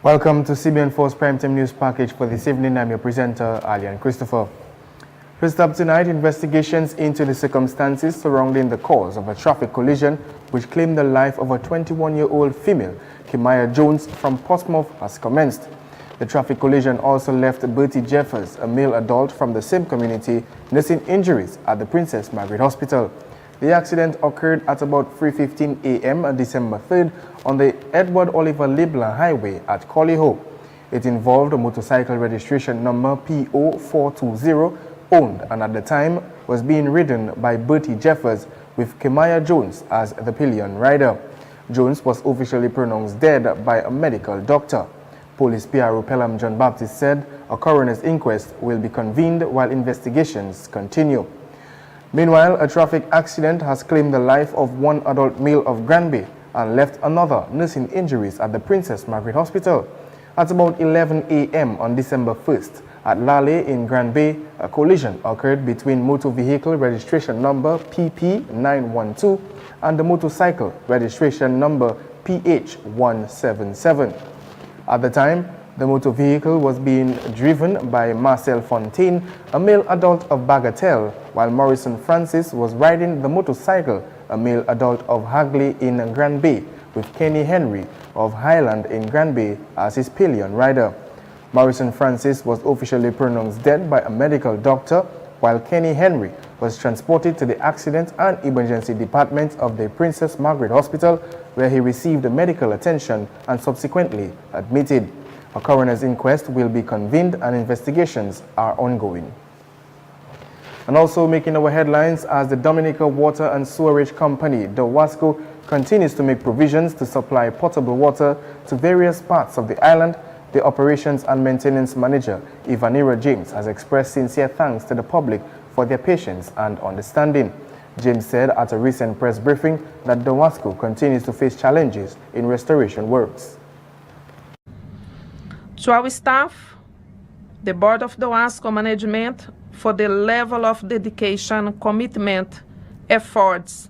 Welcome to CBN4's Primetime News Package for this evening. I'm your presenter, ALYAN Christopher. First up tonight, investigations into the circumstances surrounding the cause of a traffic collision which claimed the life of a 21-year-old female, Kimaya Jones, from Portsmouth has commenced. The traffic collision also left Bertie Jeffers, a male adult from the same community, nursing injuries at the Princess Margaret Hospital. The accident occurred at about 3:15 a.m. on December 3rd on the Edward Oliver Leblanc Highway at Collyho. It involved a motorcycle registration number PO420, owned and at the time was being ridden by Bertie Jeffers with Kimaya Jones as the pillion rider. Jones was officially pronounced dead by a medical doctor. Police PRO Pelham John Baptist said a coroner's inquest will be convened while investigations continue. Meanwhile, a traffic accident has claimed the life of one adult male of Granby and left another nursing injuries at the Princess Margaret Hospital. At about 11 a.m. on December 1st, at Lale in Granby, a collision occurred between motor vehicle registration number PP912 and the motorcycle registration number PH177. At the time, the motor vehicle was being driven by Marcel Fontaine, a male adult of Bagatelle, while Morrison Francis was riding the motorcycle, a male adult of Hagley in Granby, with Kenny Henry of Highland in Granby as his pillion rider. Morrison Francis was officially pronounced dead by a medical doctor, while Kenny Henry was transported to the accident and emergency department of the Princess Margaret Hospital, where he received medical attention and subsequently admitted. A coroner's inquest will be convened and investigations are ongoing. And also making our headlines as the Dominica Water and Sewerage Company, DOWASCO, continues to make provisions to supply potable water to various parts of the island. The Operations and Maintenance Manager, Ivanira James, has expressed sincere thanks to the public for their patience and understanding. James said at a recent press briefing that DOWASCO continues to face challenges in restoration works. To our staff, the Board of DOWASCO Management, for the level of dedication, commitment, efforts,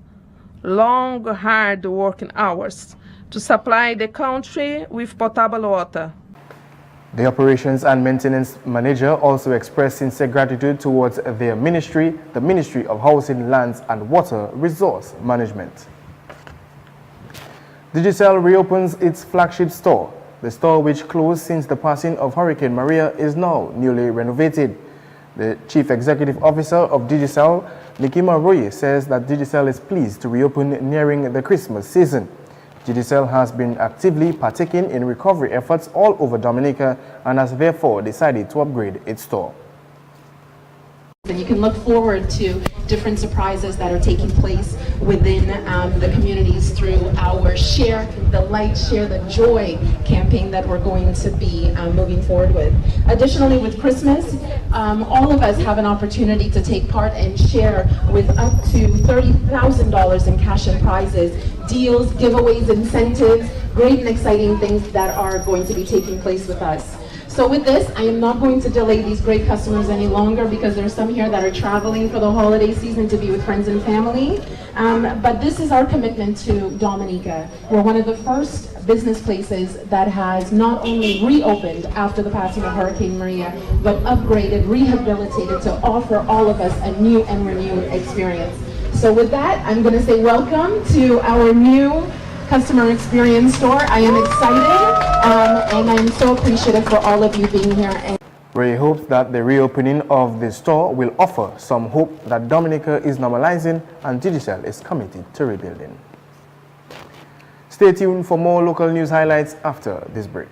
long, hard working hours to supply the country with potable water. The Operations and Maintenance Manager also expressed sincere gratitude towards their ministry, the Ministry of Housing, Lands and Water Resource Management. Digicel reopens its flagship store. The store, which closed since the passing of Hurricane Maria, is now newly renovated. The Chief Executive Officer of Digicel, Nikima Roye, says that Digicel is pleased to reopen nearing the Christmas season. Digicel has been actively partaking in recovery efforts all over Dominica and has therefore decided to upgrade its store. And you can look forward to different surprises that are taking place within the communities through our Share the Light, Share the Joy campaign that we're going to be moving forward with. Additionally, with Christmas, all of us have an opportunity to take part and share with up to $30,000 in cash and prizes, deals, giveaways, incentives, great and exciting things that are going to be taking place with us. So with this, I am not going to delay these great customers any longer because there are some here that are traveling for the holiday season to be with friends and family. But this is our commitment to Dominica. We're one of the first business places that has not only reopened after the passing of Hurricane Maria, but upgraded, rehabilitated to offer all of us a new and renewed experience. So with that, I'm going to say welcome to our new customer experience store. I am excited and I'm so appreciative for all of you being here. Ray hopes that the reopening of the store will offer some hope that Dominica is normalizing and Digicel is committed to rebuilding. Stay tuned for more local news highlights after this break.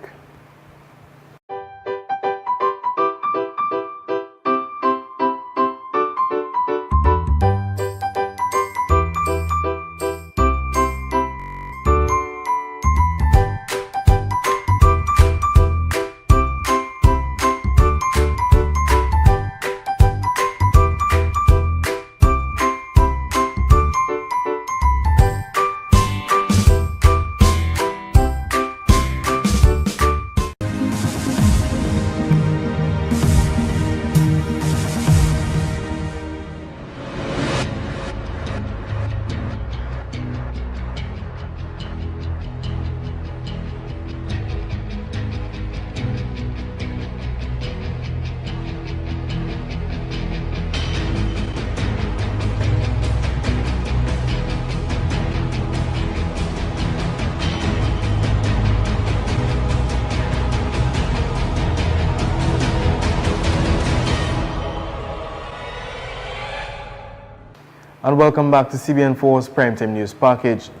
And welcome back to CBN4's Primetime News Package.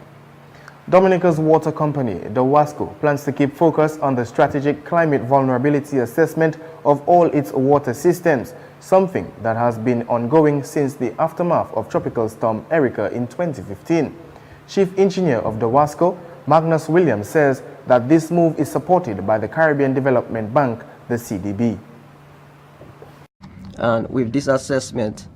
Dominica's water company, the WASCO, plans to keep focus on the strategic climate vulnerability assessment of all its water systems, something that has been ongoing since the aftermath of Tropical Storm Erika in 2015. Chief Engineer of the WASCO, Magnus Williams, says that this move is supported by the Caribbean Development Bank, the CDB. And with this assessment,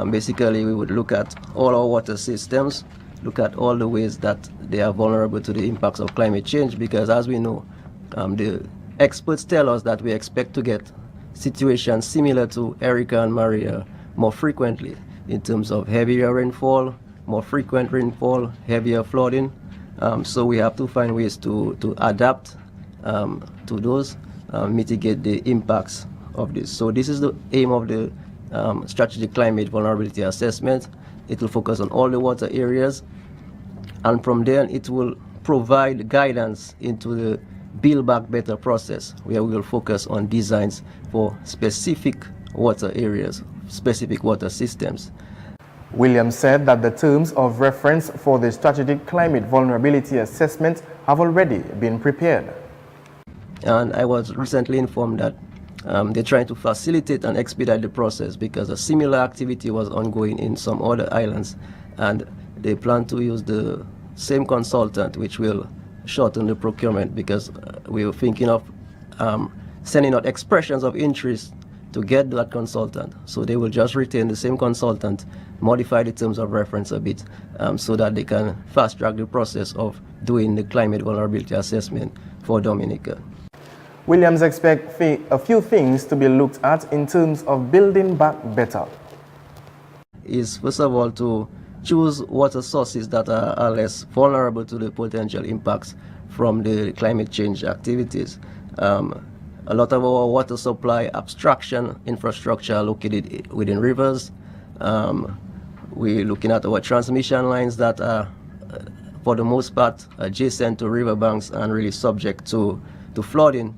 basically we would look at all our water systems, look at all the ways that they are vulnerable to the impacts of climate change, because as we know, the experts tell us that we expect to get situations similar to Erika and Maria more frequently in terms of heavier rainfall, more frequent rainfall, heavier flooding. So we have to find ways to adapt to those, mitigate the impacts of this. So this is the aim of the strategic climate vulnerability assessment. It will focus on all the water areas, and from there it will provide guidance into the Build Back Better process, where we will focus on designs for specific water areas, specific water systems. Williams said that the terms of reference for the strategic climate vulnerability assessment have already been prepared. And I was recently informed that they're trying to facilitate and expedite the process because a similar activity was ongoing in some other islands, and they plan to use the same consultant, which will shorten the procurement, because we were thinking of sending out expressions of interest to get that consultant. So they will just retain the same consultant, modify the terms of reference a bit, so that they can fast track the process of doing the climate vulnerability assessment for Dominica. Williams expects a few things to be looked at in terms of building back better. Is first of all to choose water sources that are less vulnerable to the potential impacts from the climate change activities. A lot of our water supply abstraction infrastructure are located within rivers. We're looking at our transmission lines that are, for the most part, adjacent to riverbanks and really subject to flooding.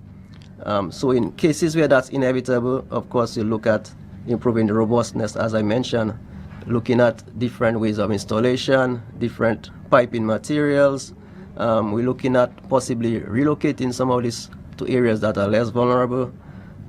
So in cases where that's inevitable, of course, you look at improving the robustness, as I mentioned, looking at different ways of installation, different piping materials. We're looking at possibly relocating some of these to areas that are less vulnerable,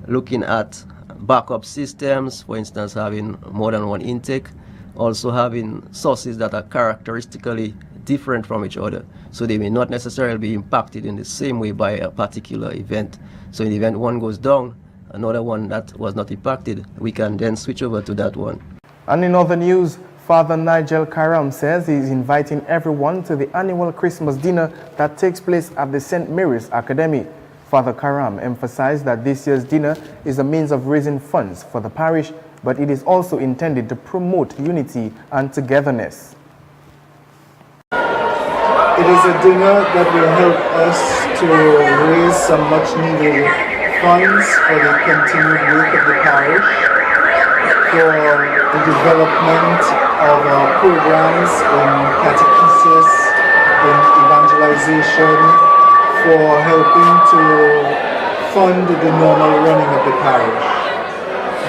looking at backup systems, for instance, having more than one intake, also having sources that are characteristically different from each other, so they may not necessarily be impacted in the same way by a particular event. So in the event one goes down, another one that was not impacted, we can then switch over to that one. And in other news, Father Nigel Karam says he is inviting everyone to the annual Christmas dinner that takes place at the St. Mary's Academy. Father Karam emphasized that this year's dinner is a means of raising funds for the parish, but it is also intended to promote unity and togetherness. It is a dinner that will help us to raise some much needed funds for the continued work of the parish, for the development of our programs in catechesis, in evangelization, for helping to fund the normal running of the parish.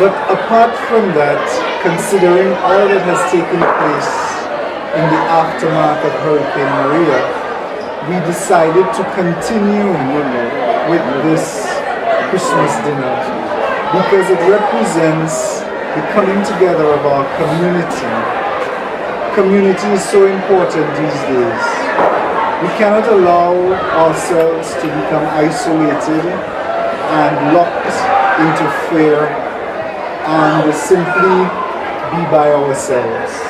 But apart from that, considering all that has taken place in the aftermath of Hurricane Maria, we decided to continue with this Christmas dinner because it represents the coming together of our community. Community is so important these days. We cannot allow ourselves to become isolated and locked into fear and simply be by ourselves.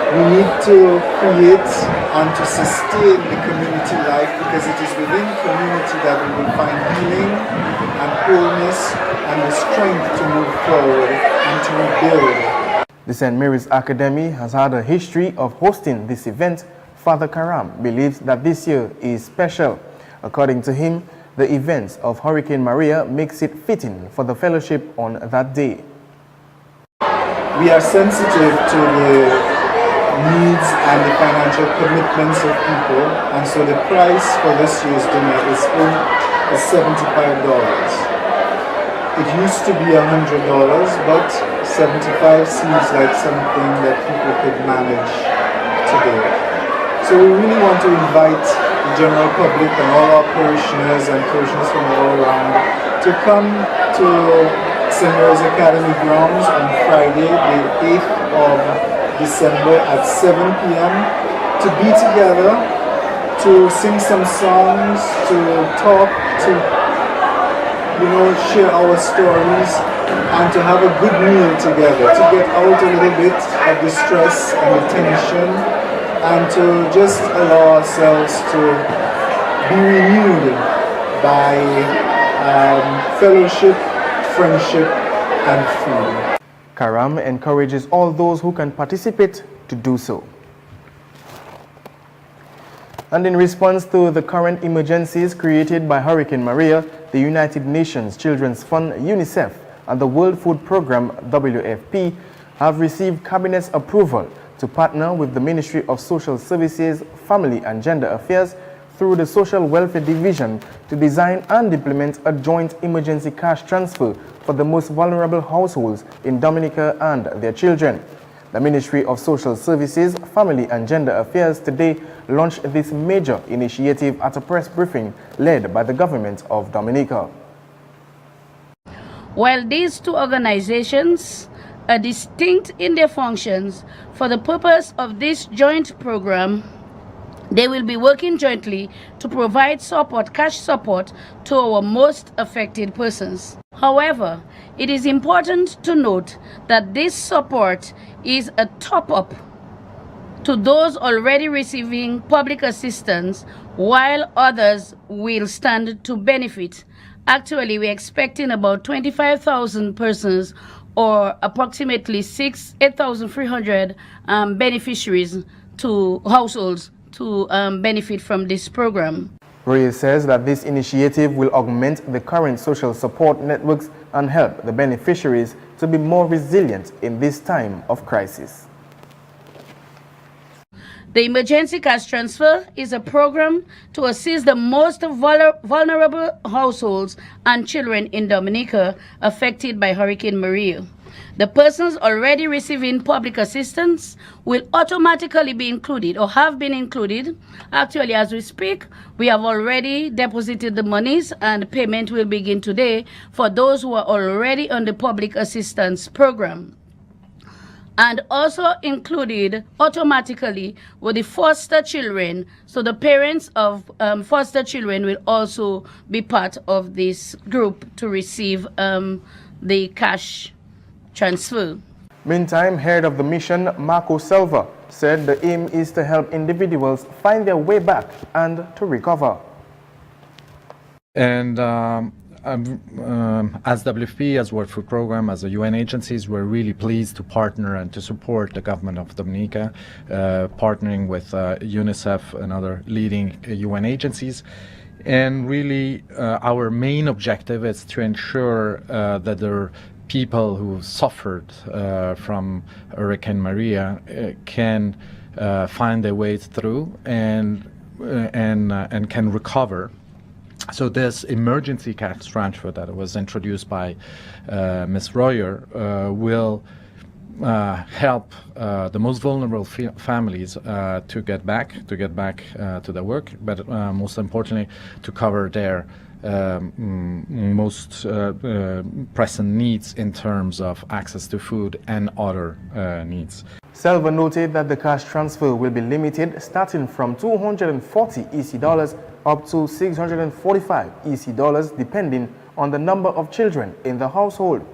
We need to create and to sustain the community life, because it is within community that we will find healing and wholeness and the strength to move forward and to rebuild. The St. Mary's Academy has had a history of hosting this event. Father Karam believes that this year is special. According to him, the events of Hurricane Maria makes it fitting for the fellowship on that day. We are sensitive to the needs and the financial commitments of people, and so the price for this year's dinner is $75. It used to be $100, but 75 seems like something that people could manage today. So we really want to invite the general public and all our parishioners and parishioners from all around to come to St. Mary's Academy grounds on Friday, the 8th of December at 7 p.m. to be together, to sing some songs, to talk, to share our stories, and to have a good meal together, to get out a little bit of the stress and the tension, and to just allow ourselves to be renewed by fellowship, friendship, and food. Karam encourages all those who can participate to do so. And in response to the current emergencies created by Hurricane Maria, the United Nations Children's Fund, UNICEF, and the World Food Programme, WFP, have received Cabinet's approval to partner with the Ministry of Social Services, Family and Gender Affairs through the Social Welfare Division to design and implement a joint emergency cash transfer for the most vulnerable households in Dominica and their children. The Ministry of Social Services, Family and Gender Affairs today launched this major initiative at a press briefing led by the government of Dominica. While these two organizations are distinct in their functions, for the purpose of this joint program, they will be working jointly to provide support, cash support, to our most affected persons. However, it is important to note that this support is a top-up to those already receiving public assistance, while others will stand to benefit. Actually, we're expecting about 25,000 persons, or approximately 8,300 beneficiaries to households to benefit from this program. Reyes says that this initiative will augment the current social support networks and help the beneficiaries to be more resilient in this time of crisis. The emergency cash transfer is a program to assist the most vulnerable households and children in Dominica affected by Hurricane Maria. The persons already receiving public assistance will automatically be included or have been included. Actually, as we speak, we have already deposited the monies and payment will begin today for those who are already on the public assistance program. And also included automatically with the foster children. So the parents of foster children will also be part of this group to receive the cash transfer. Meantime, head of the mission, Marco Silva, said the aim is to help individuals find their way back and to recover. And as WFP, as World Food Programme, as the UN agencies, we're really pleased to partner and to support the government of Dominica, partnering with UNICEF and other leading UN agencies. And really, our main objective is to ensure that there are people who suffered from Hurricane Maria can find their way through and can recover. So this emergency cash transfer that was introduced by Ms. Royer will help the most vulnerable families to get back to their work, but most importantly to cover their most pressing needs in terms of access to food and other needs. Silva noted that the cash transfer will be limited, starting from 240 EC dollars up to 645 EC dollars, depending on the number of children in the household.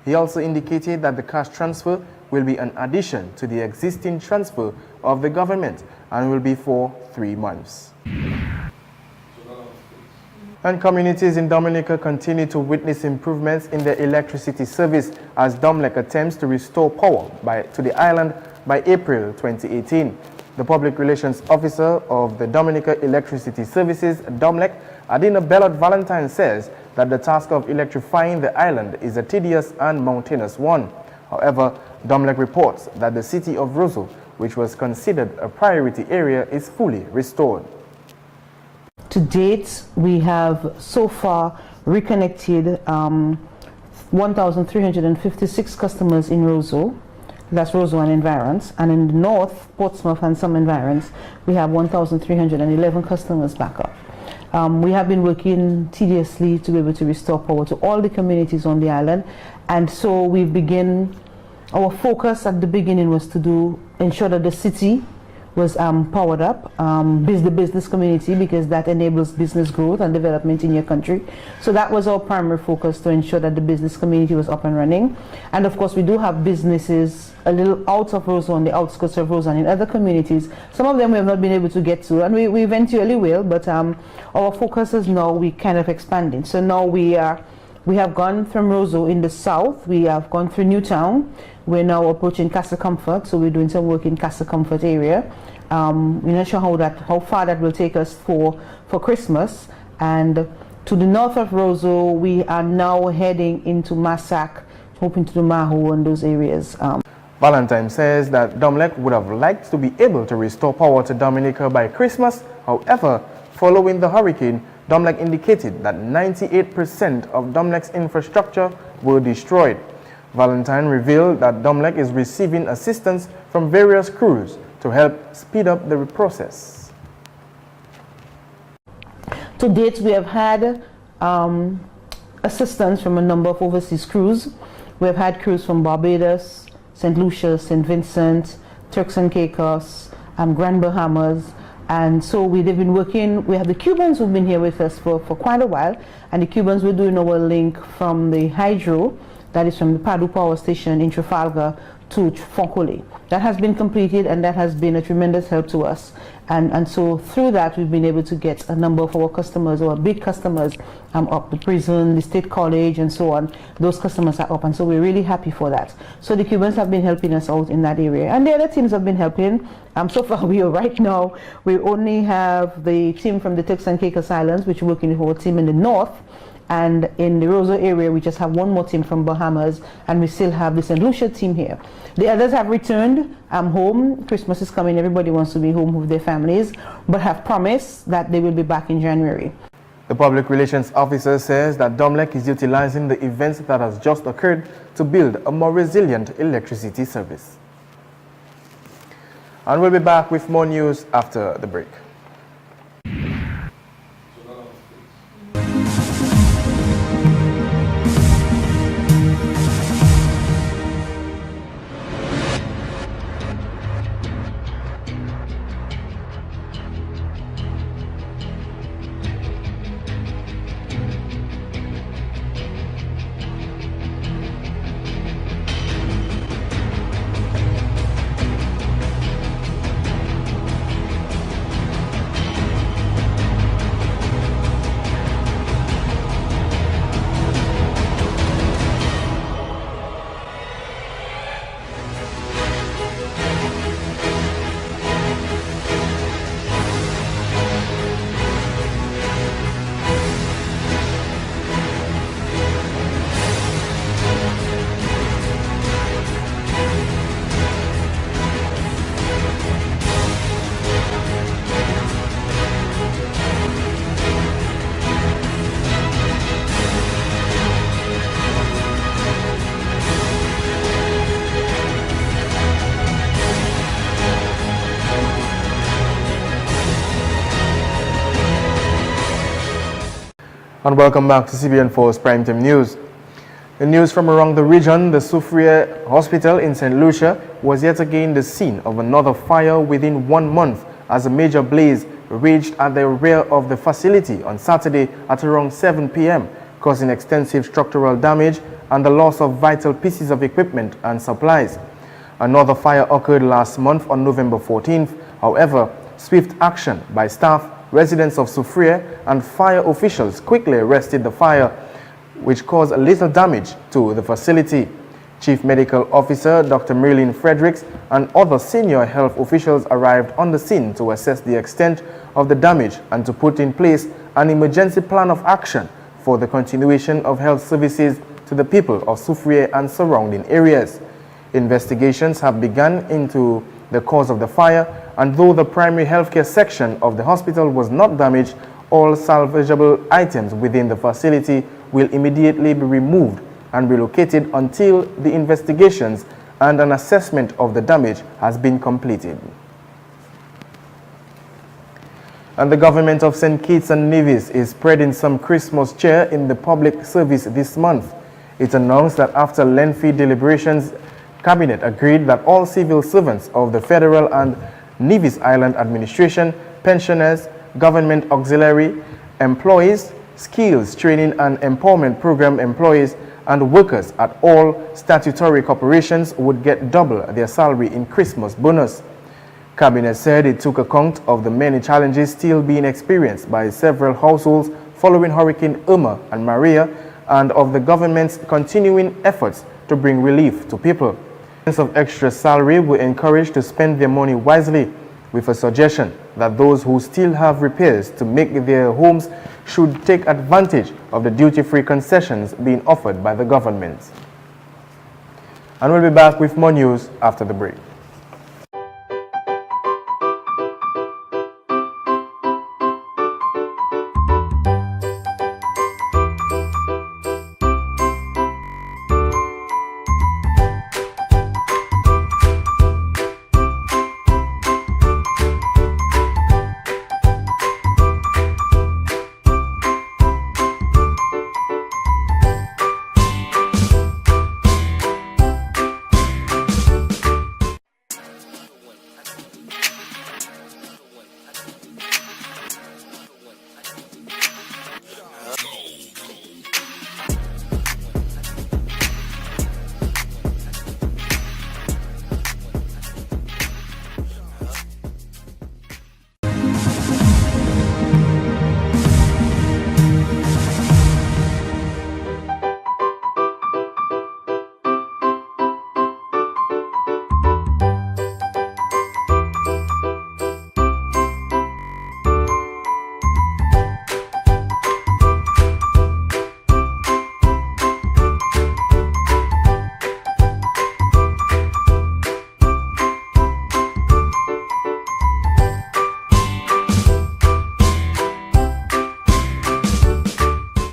He also indicated that the cash transfer will be an addition to the existing transfer of the government and will be for 3 months. And communities in Dominica continue to witness improvements in their electricity service as DOMLEC attempts to restore power to the island by April 2018. The Public Relations Officer of the Dominica Electricity Services, DOMLEC, Adina Bellot-Valentine, says that the task of electrifying the island is a tedious and mountainous one. However, DOMLEC reports that the city of Roseau, which was considered a priority area, is fully restored. To date, we have so far reconnected 1,356 customers in Roseau. That's Roseau and environs. And in the north, Portsmouth and some environs, we have 1,311 customers back up. We have been working tediously to be able to restore power to all the communities on the island. And so we begin, our focus at the beginning was to ensure that the city was powered up, the business community, because that enables business growth and development in your country. So that was our primary focus, to ensure that the business community was up and running. And of course, we do have businesses a little out of Roseau, on the outskirts of Roseau, and in other communities. Some of them we have not been able to get to, and we eventually will, but our focus is now we kind of expanding. So now we have gone from Roseau in the south, we have gone through Newtown, we're now approaching Castle Comfort, so we're doing some work in Castle Comfort area. We're not sure how far that will take us for Christmas. And to the north of Roseau, we are now heading into Massac, hoping to do Maho and those areas. Valentine says that Domlec would have liked to be able to restore power to Dominica by Christmas. However, following the hurricane, Domlec indicated that 98% of Domlec's infrastructure were destroyed. Valentine revealed that Domlec is receiving assistance from various crews to help speed up the process. To date, we have had assistance from a number of overseas crews. We have had crews from Barbados, St. Lucia, St. Vincent, Turks and Caicos, Grand Bahamas. And so they've been working. We have the Cubans who've been here with us for quite a while, and the Cubans were doing our link from the hydro, that is from the Padu Power Station in Trafalgar to Foncole. That has been completed, and that has been a tremendous help to us. And so through that, we've been able to get a number of our customers, our big customers, up, the prison, the State College, and so on. Those customers are up, and so we're really happy for that. So the Cubans have been helping us out in that area, and the other teams have been helping. So far, right now, we only have the team from the Turks and Caicos Islands, which are working with our team in the north. And in the Roseau area, we just have one more team from Bahamas, and we still have the St. Lucia team here. The others have returned home. Christmas is coming, everybody wants to be home with their families, but have promised that they will be back in January. The public relations officer says that Domlec is utilizing the events that has just occurred to build a more resilient electricity service. And we'll be back with more news after the break. And welcome back to CBN4's Primetime News. The news from around the region, the Soufriere Hospital in St. Lucia was yet again the scene of another fire within 1 month as a major blaze raged at the rear of the facility on Saturday at around 7 p.m., causing extensive structural damage and the loss of vital pieces of equipment and supplies. Another fire occurred last month on November 14th. However, swift action by staff, residents of Soufriere, and fire officials quickly arrested the fire, which caused little damage to the facility. Chief Medical Officer Dr. Marilyn Fredericks and other senior health officials arrived on the scene to assess the extent of the damage and to put in place an emergency plan of action for the continuation of health services to the people of Soufriere and surrounding areas. Investigations have begun into the cause of the fire, and though the primary healthcare section of the hospital was not damaged, all salvageable items within the facility will immediately be removed and relocated until the investigations and an assessment of the damage has been completed. And the government of St. Kitts and Nevis is spreading some Christmas cheer in the public service this month. It announced that after lengthy deliberations, Cabinet agreed that all civil servants of the federal and Nevis Island administration, pensioners, government auxiliary employees, skills training and empowerment program employees, and workers at all statutory corporations would get double their salary in Christmas bonus. Cabinet said it took account of the many challenges still being experienced by several households following Hurricane Irma and Maria, and of the government's continuing efforts to bring relief to people. Of extra salary were encouraged to spend their money wisely, with a suggestion that those who still have repairs to make their homes should take advantage of the duty-free concessions being offered by the government. And we'll be back with more news after the break.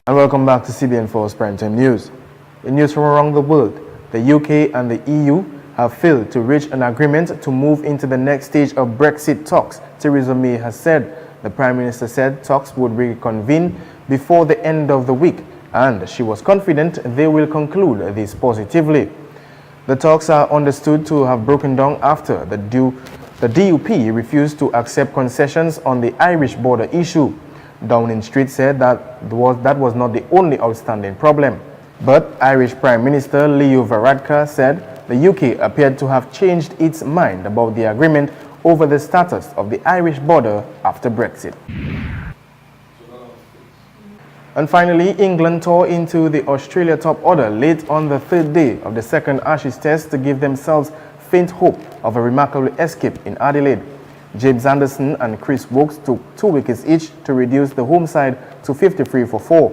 And welcome back to CBN4's Primetime News. In news from around the world, the UK and the EU have failed to reach an agreement to move into the next stage of Brexit talks, Theresa May has said. The Prime Minister said talks would reconvene before the end of the week, and she was confident they will conclude this positively. The talks are understood to have broken down after the DUP refused to accept concessions on the Irish border issue. Downing Street said that was not the only outstanding problem. But Irish Prime Minister Leo Varadkar said the UK appeared to have changed its mind about the agreement over the status of the Irish border after Brexit. And finally, England tore into the Australia top order late on the third day of the second Ashes test to give themselves faint hope of a remarkable escape in Adelaide. James Anderson and Chris Wokes took 2 wickets each to reduce the home side to 53 for 4.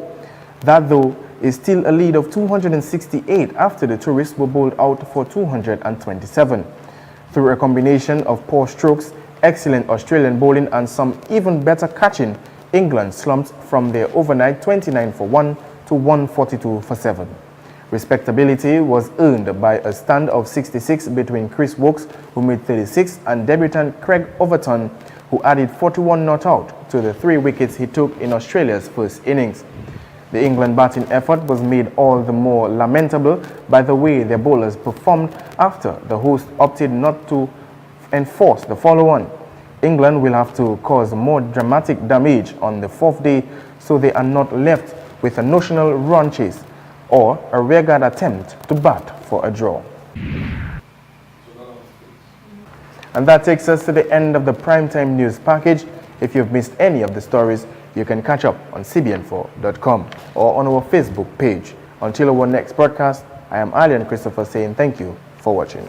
That, though, is still a lead of 268 after the tourists were bowled out for 227. Through a combination of poor strokes, excellent Australian bowling and some even better catching, England slumped from their overnight 29 for 1 to 142 for 7. Respectability was earned by a stand of 66 between Chris Wokes, who made 36, and debutant Craig Overton, who added 41 not out to the 3 wickets he took in Australia's first innings. The England batting effort was made all the more lamentable by the way their bowlers performed after the host opted not to enforce the follow-on. England will have to cause more dramatic damage on the 4th day so they are not left with a notional run chase or a rearguard attempt to bat for a draw. And that takes us to the end of the Primetime News package. If you've missed any of the stories, you can catch up on cbn4.com or on our Facebook page. Until our next broadcast, I am ALYAN Christopher saying thank you for watching.